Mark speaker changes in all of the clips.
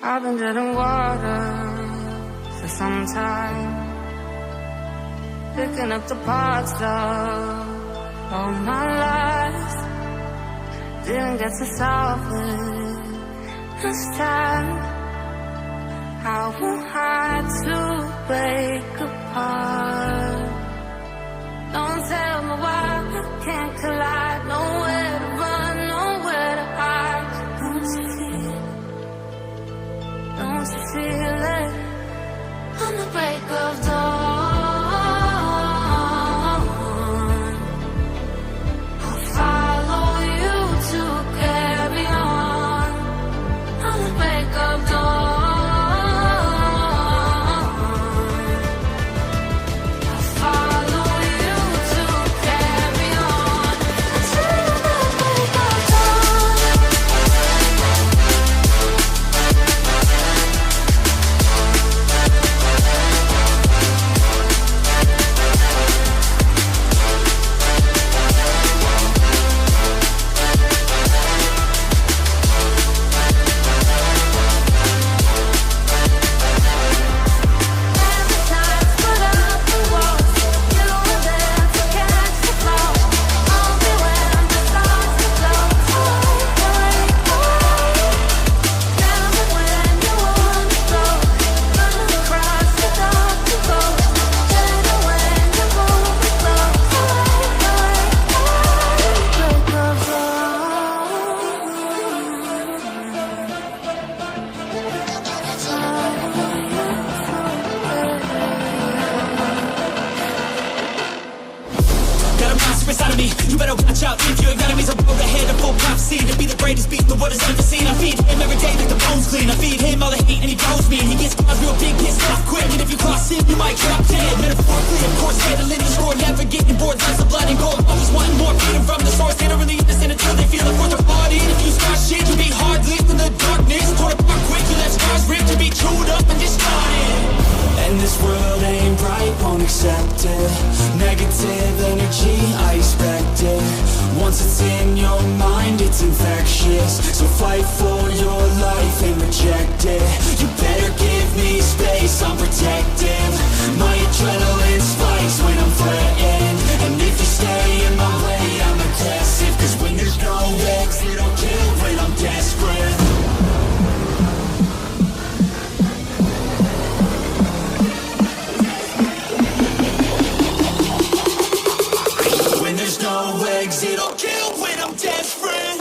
Speaker 1: I've been treading water for some time, picking up the parts of all my life. Didn't get to solve it this time. How we had to break apart. Don't tell me why we can't collide. Nowhere to run, nowhere to hide. Don't you feel it? Don't you feel it? On the break of dawn, I'll follow you to carry on. On the break of dawn, I'll follow you to carry on. Till the break of dawn.
Speaker 2: Got a monster inside of me, you better watch out. If your enemies are road ahead, a full prophecy to be the greatest beat the world has ever seen. I feed him every day like the bones clean. I feed him all the hate and he blows me. He gets cars real big, pissed off quick. And if you cross him, you might drop dead. Metaphorically, of course, handling the score. Never getting bored, lots of blood and gore. Always wanting more, freedom from the source. They don't really understand until they feel it for their body. And if you start shit, you be hard lived in the darkness. Torn apart quick, you let scars rip to be chewed up and discarded.
Speaker 3: And this world ain't right, won't accept it. Negative energy, I expect it. Once it's in your mind, it's infectious. So fight for your life and reject it. You better give me space, I'm protective. My adrenaline spikes when I'm threatened. And if you stay in my way, I'm aggressive. Cause when there's no exit, I'll kill when I'm desperate. There's no exit, I'll kill when I'm desperate.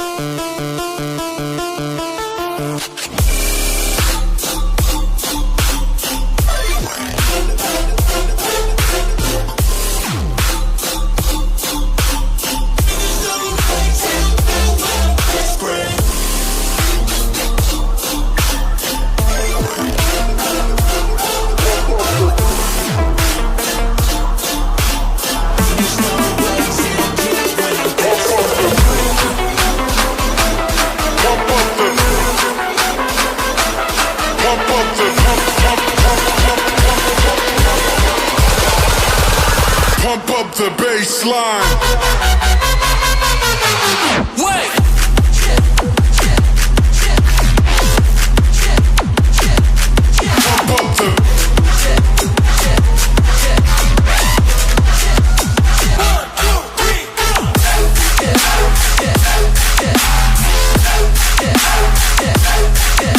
Speaker 4: Pump up the bass line.
Speaker 2: Wait!
Speaker 4: Pump up the.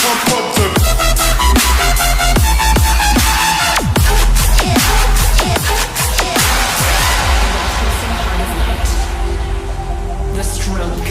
Speaker 4: Pump up the.
Speaker 5: The stroke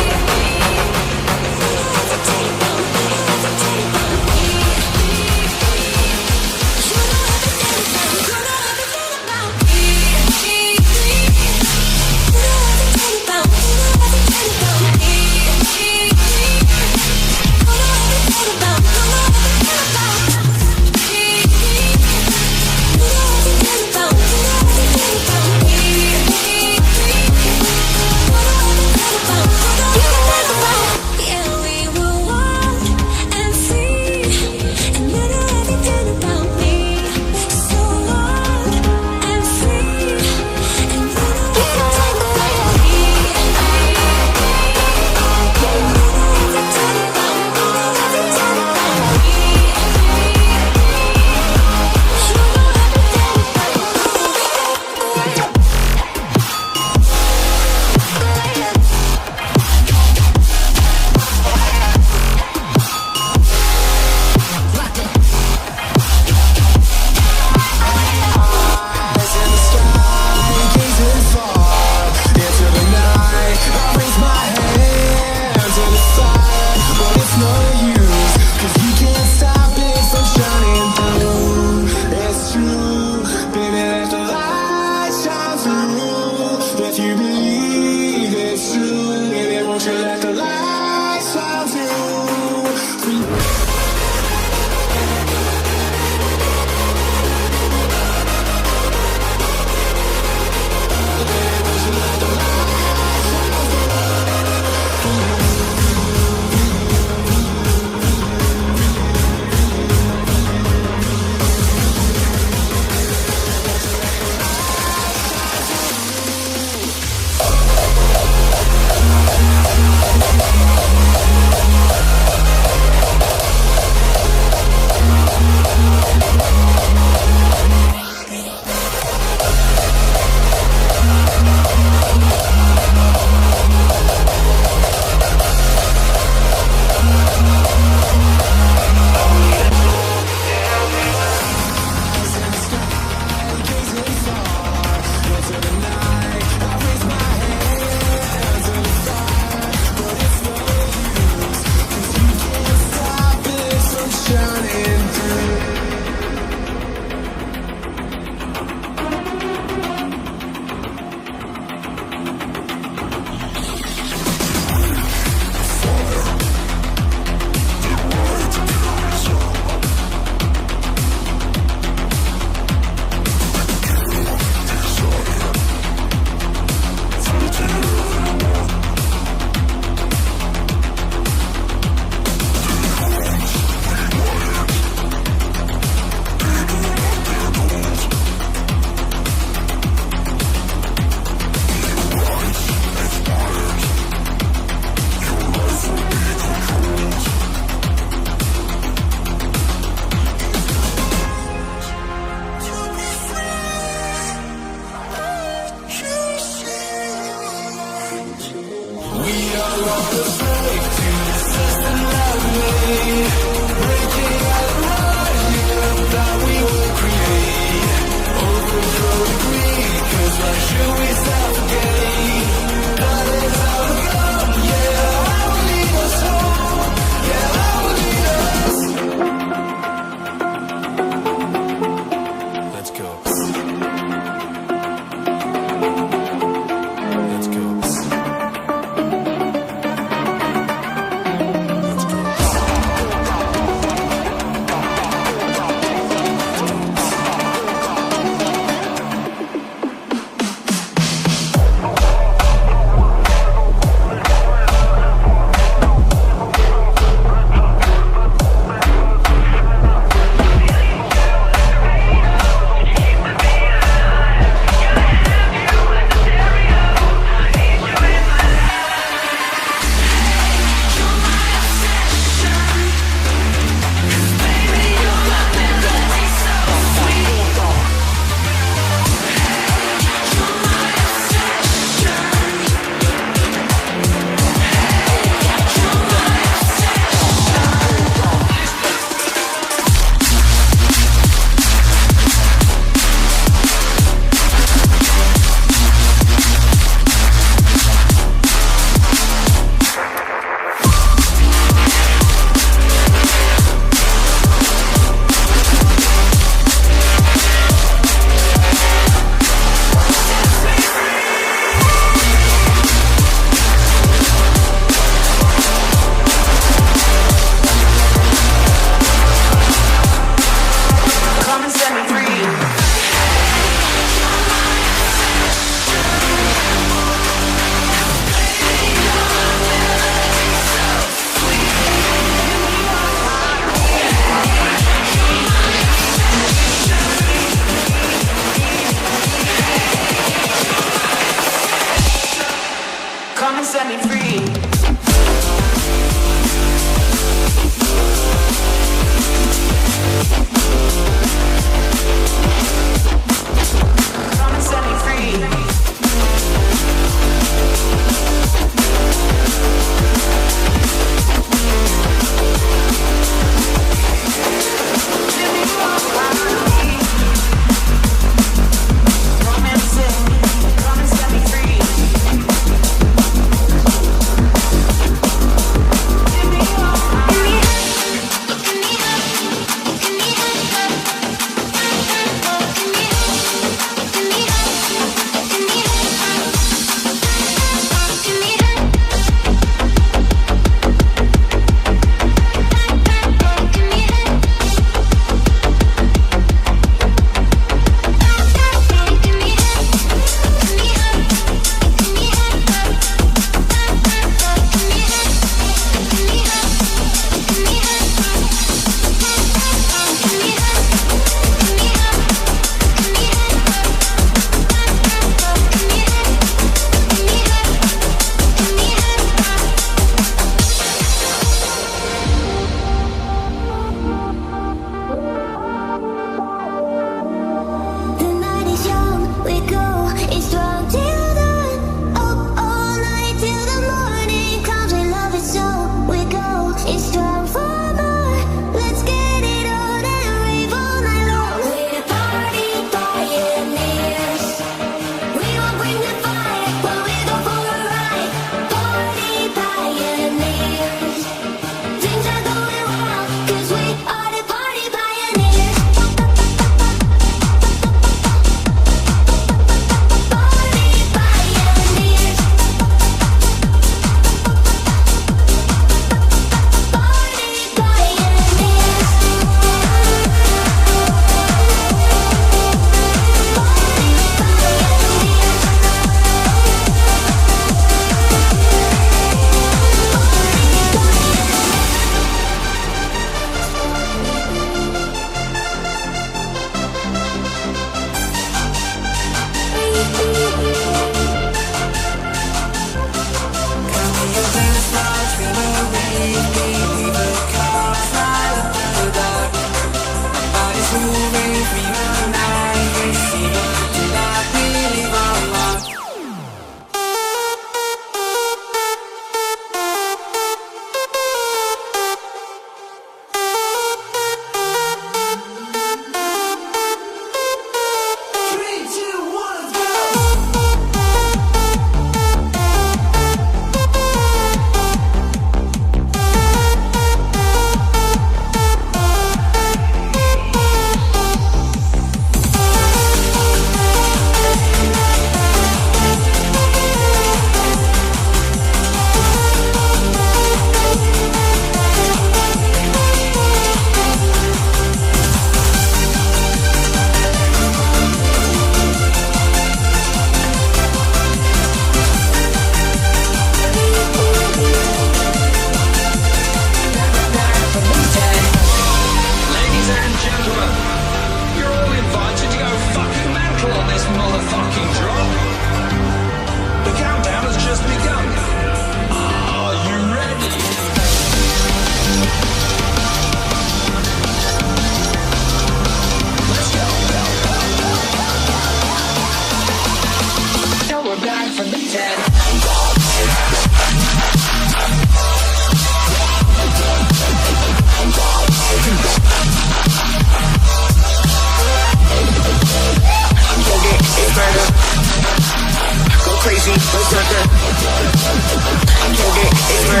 Speaker 5: Go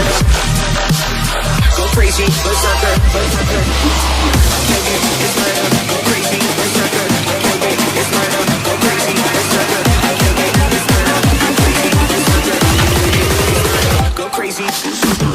Speaker 5: crazy, berserker, berserker. It's murder. Go crazy, berserker. It's murder. Go crazy, berserker. It's murder. Go crazy, berserker. Go crazy, berserker.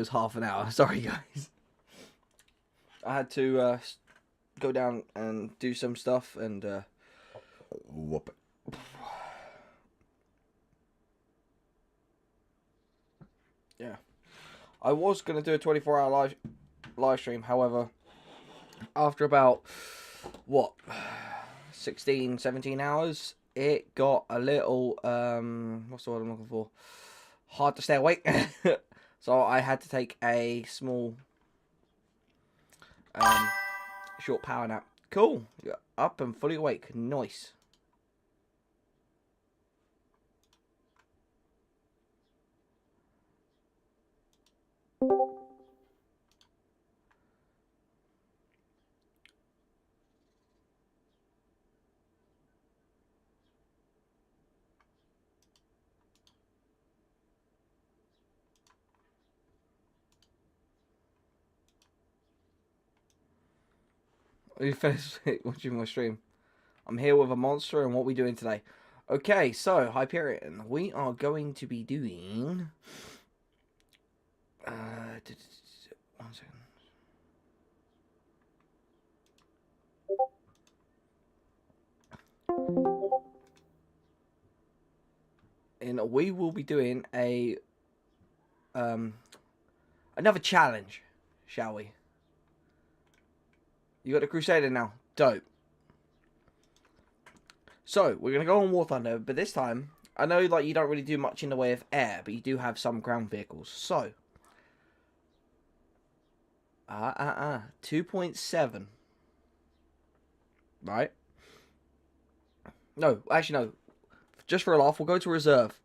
Speaker 6: was half an hour. Sorry, guys. I had to go down and do some stuff and whoop it. Yeah. I was going to do a 24-hour live stream, however, after about, what, 16, 17 hours, it got a little, what's the word I'm looking for? Hard to stay awake. So I had to take a small, short power nap. Cool. You're up and fully awake. Nice. You finished watching my stream. I'm here with a monster, and what are we doing today? Okay, so Hyperion, we are going to be doing. 1 second. And we will be doing a another challenge, shall we? You got the Crusader now. Dope. So, we're going to go on War Thunder, but this time, I know like you don't really do much in the way of air, but you do have some ground vehicles. So, 2.7. Right? No, actually no. Just for a laugh, we'll go to reserve.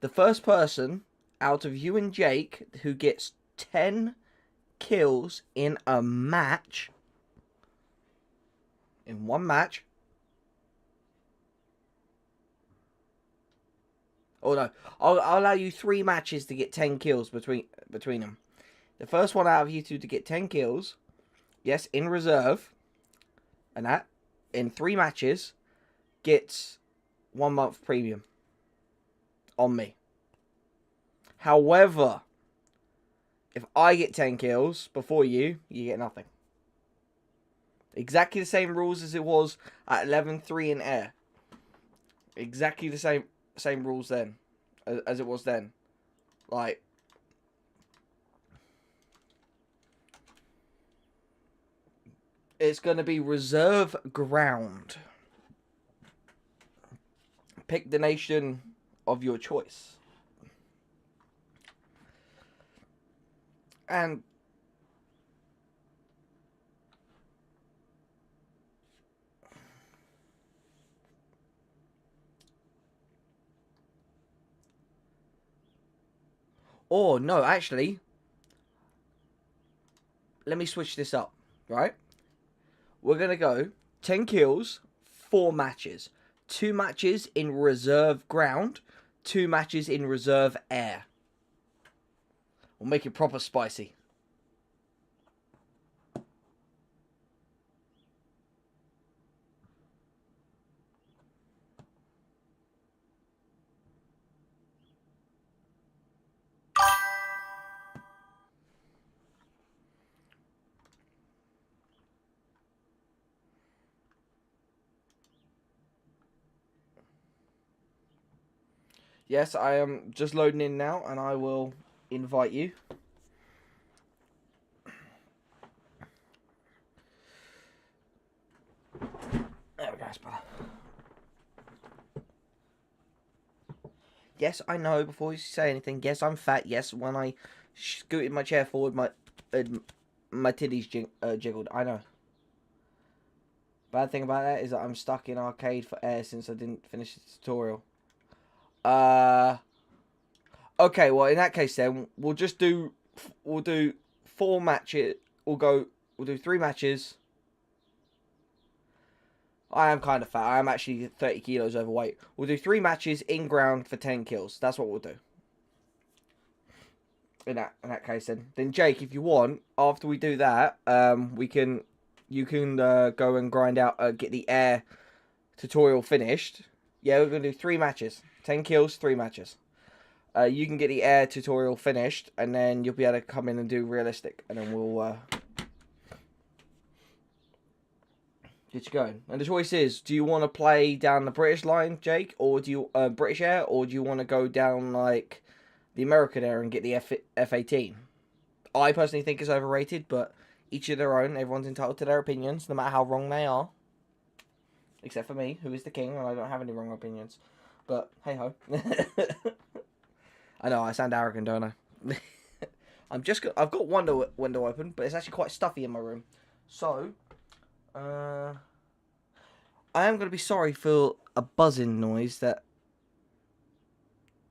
Speaker 6: The first person out of you and Jake who gets 10 kills in a match, in one match. Oh no, I'll allow you 3 matches to get 10 kills between them. The first one out of you two to get 10 kills, yes, in reserve, and that, in 3 matches, gets 1 month premium on me. However, if I get 10 kills before you, you get nothing. Exactly the same rules as it was at 11-3 in air. Exactly the same rules then as it was then. Like, it's going to be reserve ground. Pick the nation of your choice. And or no, actually, let me switch this up, right? We're going to go 10 kills, 4 matches. 2 matches in reserve ground, 2 matches in reserve air. We'll make it proper spicy. Yes, I am just loading in now, and I will invite you. There we go, Spella. Yes, I know, before you say anything, yes, I'm fat. Yes, when I scooted my chair forward, my titties jiggled. I know. Bad thing about that is that I'm stuck in arcade for air since I didn't finish the tutorial. Okay, well, in that case then, we'll do 4 matches. We'll do 3 matches. I am kind of fat. I am actually 30 kilos overweight. We'll do 3 matches in ground for 10 kills. That's what we'll do. In that case then. Then Jake, if you want, after we do that, you can go and grind out, get the air tutorial finished. Yeah, we're going to do 3 matches. 10 kills, 3 matches. you can get the air tutorial finished, and then you'll be able to come in and do realistic, and then we'll get you going. And the choice is: do you want to play down the British line, Jake, or do you British air, or do you want to go down like the American air and get the F-18? I personally think it's overrated, but each of their own. Everyone's entitled to their opinions, no matter how wrong they are. Except for me, who is the king, and I don't have any wrong opinions. But hey ho. I know I sound arrogant, don't I? I've got one window open, but it's actually quite stuffy in my room. So, I am gonna be sorry for a buzzing noise that.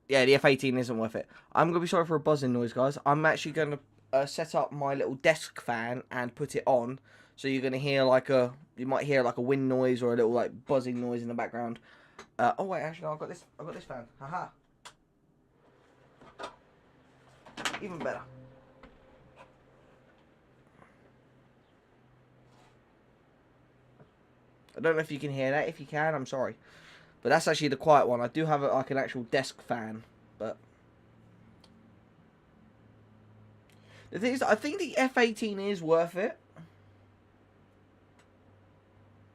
Speaker 6: Yeah, the F-18 isn't worth it. I'm gonna be sorry for a buzzing noise, guys. I'm actually gonna set up my little desk fan and put it on, so you're gonna hear you might hear like a wind noise or a little like buzzing noise in the background. Oh wait, actually no, I've got this fan. Haha. Even better. I don't know if you can hear that. If you can, I'm sorry, but that's actually the quiet one. I do have like an actual desk fan, but. The thing is, I think the F-18 is worth it.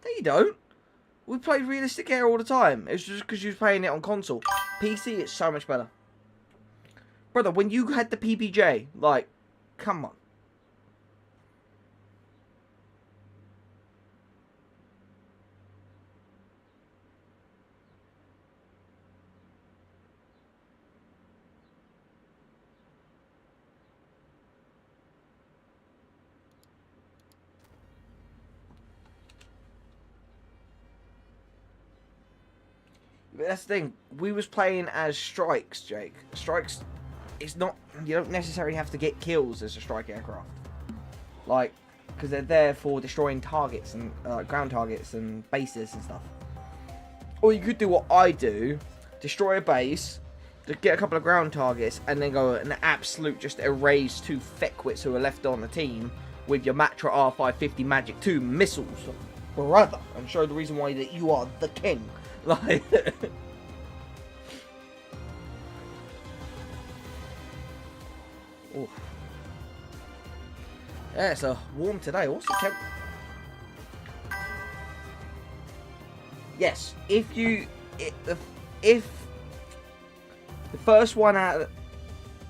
Speaker 6: No, you don't. We played realistic air all the time. It's just because you was playing it on console. PC, it's so much better. Brother, when you had the PBJ, like, come on. But that's the thing. We was playing as strikes, Jake. Strikes, it's not. You don't necessarily have to get kills as a strike aircraft. Like, because they're there for destroying targets and ground targets and bases and stuff. Or you could do what I do: destroy a base, to get a couple of ground targets, and then go an absolute just erase 2 feckwits who are left on the team with your Matra R550 Magic 2 missiles, brother, and show the reason why that you are the king. Like, oof. Yeah, it's warm today. What's the temp? Yes, if the first one out of,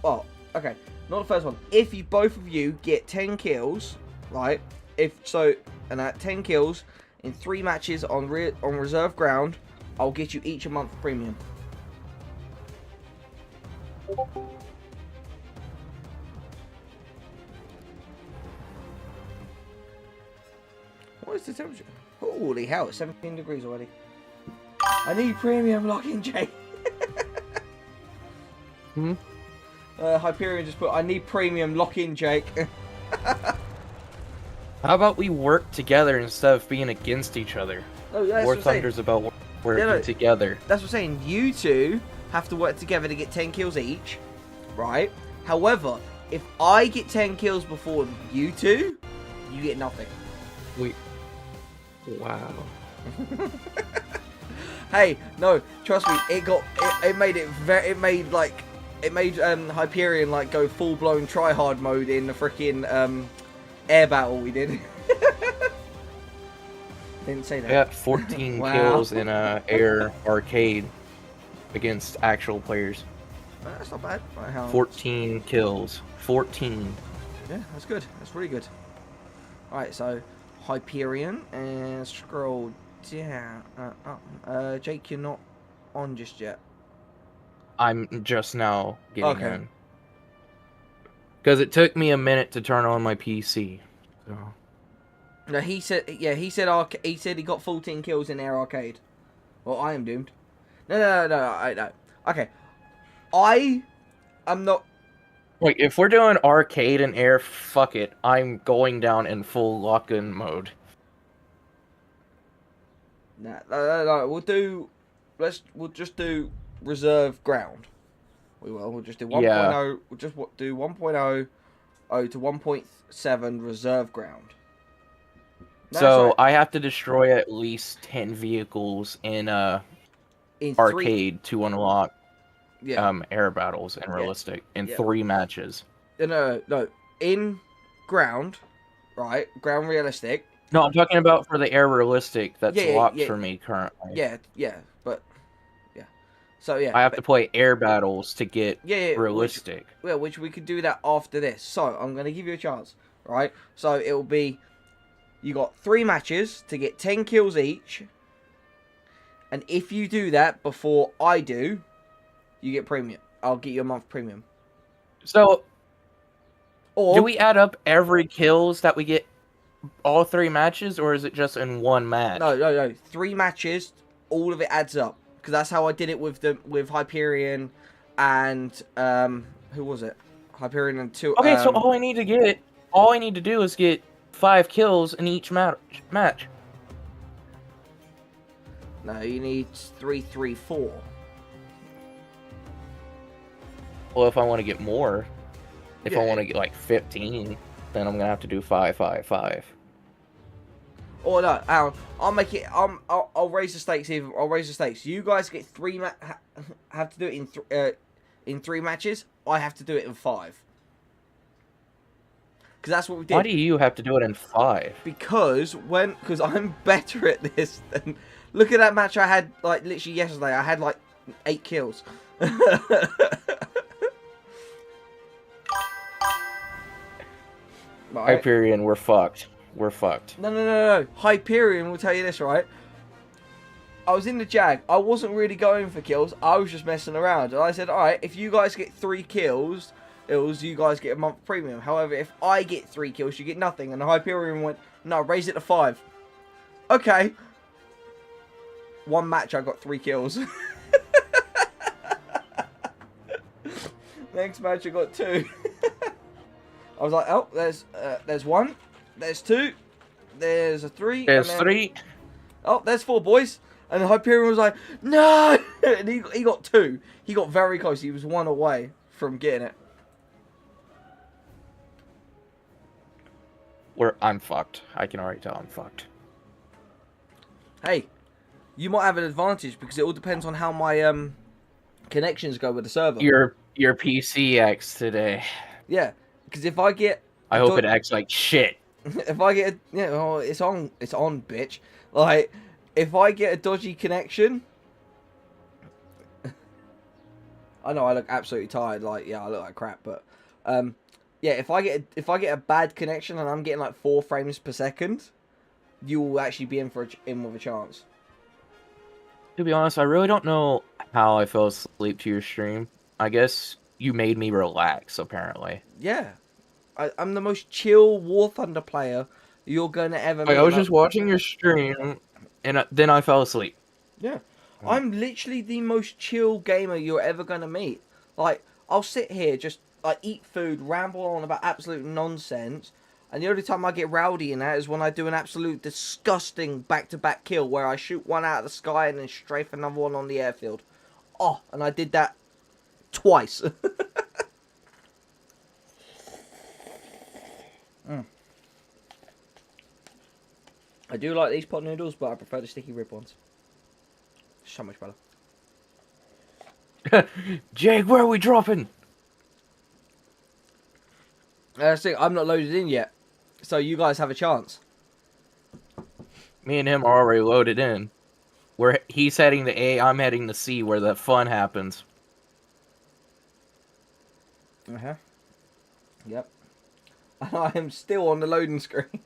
Speaker 6: well, okay, not the first one. If you both of you get 10 kills, right? And at 10 kills in 3 matches on reserve ground, I'll get you each a month premium. What is the temperature? Holy hell, it's 17 degrees already. I need premium lock-in, Jay. Hyperion just put, I need premium lock-in, Jake.
Speaker 7: How about we work together instead of being against each other?
Speaker 6: Oh, yeah,
Speaker 7: War Thunder's about working together.
Speaker 6: That's what I'm saying. You two have to work together to get 10 kills each, right? However, if I get 10 kills before you two, you get nothing.
Speaker 7: Wow.
Speaker 6: Hey, no, trust me, it made Hyperion like go full blown try hard mode in the freaking air battle we did. Didn't say that.
Speaker 7: I got 14
Speaker 6: Wow.
Speaker 7: kills in a air arcade against actual players.
Speaker 6: That's not bad. Right, how
Speaker 7: 14 kills. 14.
Speaker 6: Yeah, that's good. That's really good. Alright, so Hyperion, and scroll down. Jake, you're not on just yet.
Speaker 7: I'm just now getting
Speaker 6: Okay.
Speaker 7: in. Because it took me a minute to turn on my PC. So.
Speaker 6: No, he said he got 14 kills in Air Arcade. Well, I am doomed. No. Okay. I am not.
Speaker 7: Wait, if we're doing arcade and air, fuck it. I'm going down in full lock-in mode.
Speaker 6: No. We'll just do reserve ground. We'll just do 1.0.
Speaker 7: Yeah.
Speaker 6: We'll just do 1.0 to 1.7 reserve ground. No,
Speaker 7: So
Speaker 6: sorry.
Speaker 7: I have to destroy at least 10 vehicles in
Speaker 6: In
Speaker 7: arcade to unlock. air battles in realistic in 3 matches.
Speaker 6: No. In ground, right? Ground realistic.
Speaker 7: No, I'm talking about for the air realistic that's locked
Speaker 6: Yeah.
Speaker 7: for me currently.
Speaker 6: Yeah, but yeah. So yeah,
Speaker 7: I have to play air battles to get realistic.
Speaker 6: Which we could do that after this. So I'm gonna give you a chance, right? So it will be, you got 3 matches to get 10 kills each, and if you do that before I do, you get premium. I'll get you a month premium.
Speaker 7: So,
Speaker 6: or
Speaker 7: do we add up every kills that we get all 3 matches, or is it just in one match?
Speaker 6: No. 3 matches, all of it adds up. Because that's how I did it with Hyperion and who was it? Hyperion and 2.
Speaker 7: Okay, so all I need to do is get 5 kills in each match.
Speaker 6: No, you need 3, 3, 4.
Speaker 7: Well, if I want to get more, if
Speaker 6: Yeah.
Speaker 7: I want to get like 15, then I'm gonna have to do 5, 5, 5.
Speaker 6: Or no, I'll make it. I'll raise the stakes even. I'll raise the stakes. You guys get 3 have to do it in 3 matches. I have to do it in 5. Because that's what we did.
Speaker 7: Why do you have to do it in 5?
Speaker 6: Because I'm better at this than. Look at that match I had like literally yesterday. I had like 8 kills. Right.
Speaker 7: Hyperion, we're fucked. We're fucked.
Speaker 6: No. Hyperion will tell you this, right? I was in the Jag. I wasn't really going for kills. I was just messing around. And I said, alright, if you guys get 3 kills, you guys get a month premium. However, if I get 3 kills, you get nothing. And the Hyperion went, no, raise it to 5. Okay. 1 match, I got 3 kills. Next match, I got 2. I was like, oh, there's 1, there's 2, there's a 3.
Speaker 7: There's 3.
Speaker 6: Oh, there's 4, boys. And Hyperion was like, no! And he got 2. He got very close. He was 1 away from getting it.
Speaker 7: I'm fucked. I can already tell I'm fucked.
Speaker 6: Hey, you might have an advantage because it all depends on how my connections go with the server.
Speaker 7: Your PC acts today.
Speaker 6: Yeah, because if I get...
Speaker 7: I hope it acts like shit.
Speaker 6: If I get... it's on, bitch. Like, if I get a dodgy connection... I know I look absolutely tired. Like, yeah, I look like crap, but... yeah, if I get a bad connection and I'm getting like 4 frames per second, you will actually be in with a chance.
Speaker 7: To be honest, I really don't know how I fell asleep to your stream. I guess you made me relax, apparently.
Speaker 6: Yeah. I'm the most chill War Thunder player you're going to ever meet.
Speaker 7: I was just watching your stream, and then I fell asleep.
Speaker 6: Yeah. I'm literally the most chill gamer you're ever going to meet. Like, I'll sit here, just like eat food, ramble on about absolute nonsense, and the only time I get rowdy in that is when I do an absolute disgusting back-to-back kill where I shoot one out of the sky and then strafe another one on the airfield. Oh, and I did that twice. I do like these pot noodles, but I prefer the sticky rib ones. So much better.
Speaker 7: Jake, where are we dropping?
Speaker 6: See, I'm not loaded in yet, so you guys have a chance.
Speaker 7: Me and him are already loaded in. Where he's heading to A, I'm heading to C, where the fun happens.
Speaker 6: Yep. And I am still on the loading screen.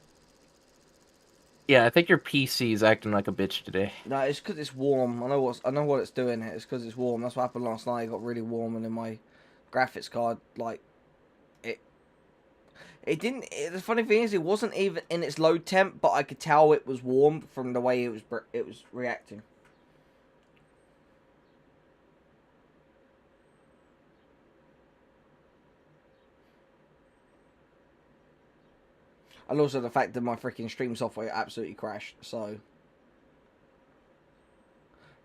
Speaker 7: Yeah, I think your PC is acting like a bitch today.
Speaker 6: No, it's because it's warm. I know what it's doing. It's because it's warm. That's what happened last night. It got really warm, and then my graphics card, like, it didn't. The funny thing is, it wasn't even in its load temp, but I could tell it was warm from the way it was reacting. And also the fact that my freaking stream software absolutely crashed, so...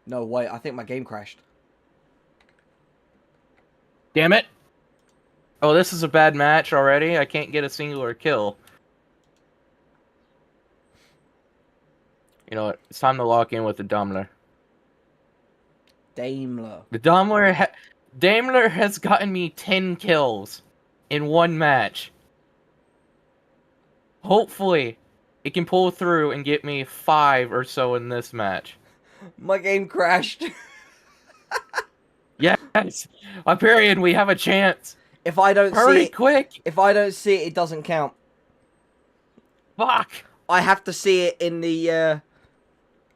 Speaker 6: No, wait, I think my game crashed.
Speaker 7: Damn it! Oh, this is a bad match already? I can't get a singular kill. You know what? It's time to lock in with the Daimler.
Speaker 6: Daimler.
Speaker 7: The Daimler has gotten me 10 kills in one match. Hopefully, it can pull through and get me 5 or so in this match.
Speaker 6: My game crashed.
Speaker 7: Yes! Hyperion, we have a chance!
Speaker 6: If I don't
Speaker 7: Hurry,
Speaker 6: see it,
Speaker 7: quick!
Speaker 6: if I don't see it, it doesn't count.
Speaker 7: Fuck!
Speaker 6: I have to see it in the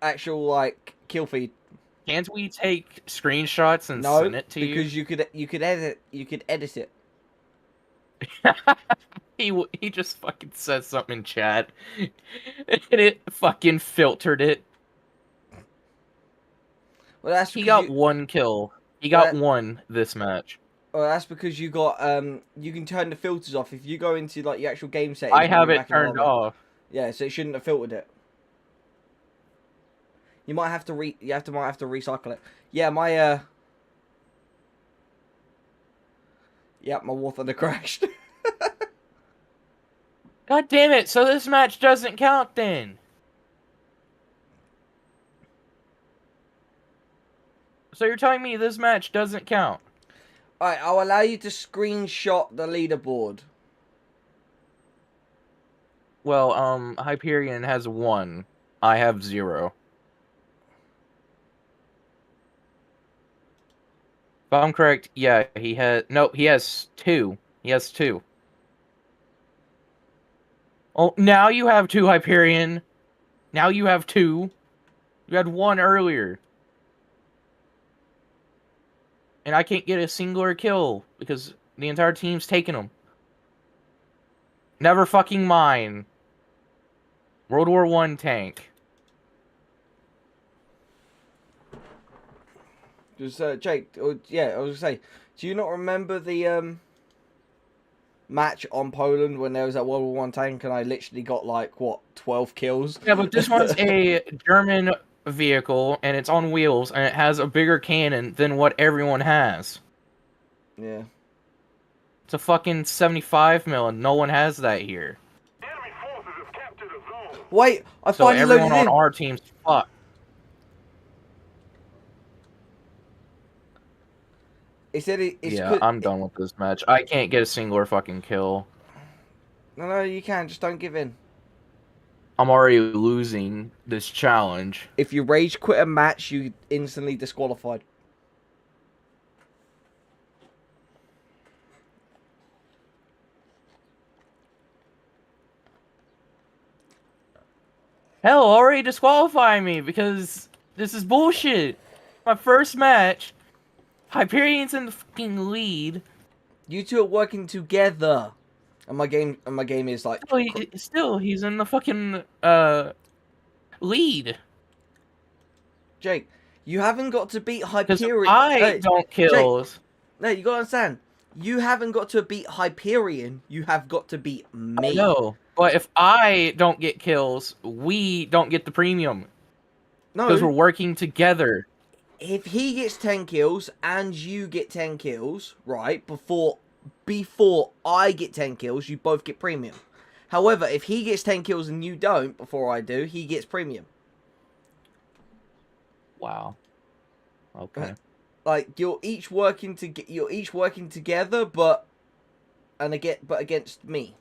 Speaker 6: actual like kill feed.
Speaker 7: Can't we take screenshots and
Speaker 6: No,
Speaker 7: send it to you?
Speaker 6: because you could edit it.
Speaker 7: He just fucking said something in chat, and it fucking filtered it.
Speaker 6: Well, that's
Speaker 7: He
Speaker 6: because
Speaker 7: got 1 kill. He got 1 this match.
Speaker 6: Well, that's because you got you can turn the filters off if you go into like your actual game settings.
Speaker 7: I
Speaker 6: when
Speaker 7: have
Speaker 6: you're
Speaker 7: it
Speaker 6: back in the
Speaker 7: turned
Speaker 6: lobby.
Speaker 7: off.
Speaker 6: Yeah, so it shouldn't have filtered it. You might have to might have to recycle it. Yeah, my Yep, my War Thunder crashed.
Speaker 7: God damn it! So this match doesn't count then. So you're telling me this match doesn't count?
Speaker 6: Alright, I'll allow you to screenshot the leaderboard.
Speaker 7: Well, Hyperion has 1. I have 0. If I'm correct, yeah, he has... No, he has 2. He has 2. Oh, now you have 2, Hyperion. Now you have 2. You had 1 earlier. And I can't get a singular kill because the entire team's taking them. Never fucking mind. World War I tank.
Speaker 6: Just Jake, yeah, I was gonna say, do you not remember the match on Poland when there was that World War One tank and I literally got like what 12 kills?
Speaker 7: Yeah, but this one's a German vehicle and it's on wheels and it has a bigger cannon than what everyone has.
Speaker 6: Yeah.
Speaker 7: It's a fucking 75 mil and no one has that here.
Speaker 6: Wait, I
Speaker 7: So
Speaker 6: finally
Speaker 7: everyone
Speaker 6: loaded
Speaker 7: on
Speaker 6: in.
Speaker 7: our team's fucked.
Speaker 6: It said it's
Speaker 7: Yeah, I'm done with this match. I can't get a singular fucking kill.
Speaker 6: No, you can. Just don't give in.
Speaker 7: I'm already losing this challenge.
Speaker 6: If you rage quit a match, you instantly disqualified.
Speaker 7: Hell, already disqualifying me because this is bullshit. My first match, Hyperion's in the fucking lead.
Speaker 6: You two are working together, and my game is like.
Speaker 7: Still, he's in the fucking lead.
Speaker 6: Jake, you haven't got to beat
Speaker 7: Because
Speaker 6: Hyperion.
Speaker 7: I don't kills.
Speaker 6: Jake, no, you gotta understand. You haven't got to beat Hyperion. You have got to beat me.
Speaker 7: No, but if I don't get kills, we don't get the premium.
Speaker 6: No,
Speaker 7: Because we're working together.
Speaker 6: if he gets 10 kills and you get 10 kills, right, before I get 10 kills, you both get premium. However, if he gets 10 kills and you don't before I do, he gets premium.
Speaker 7: Wow. Okay.
Speaker 6: Like you're each working together, but against me.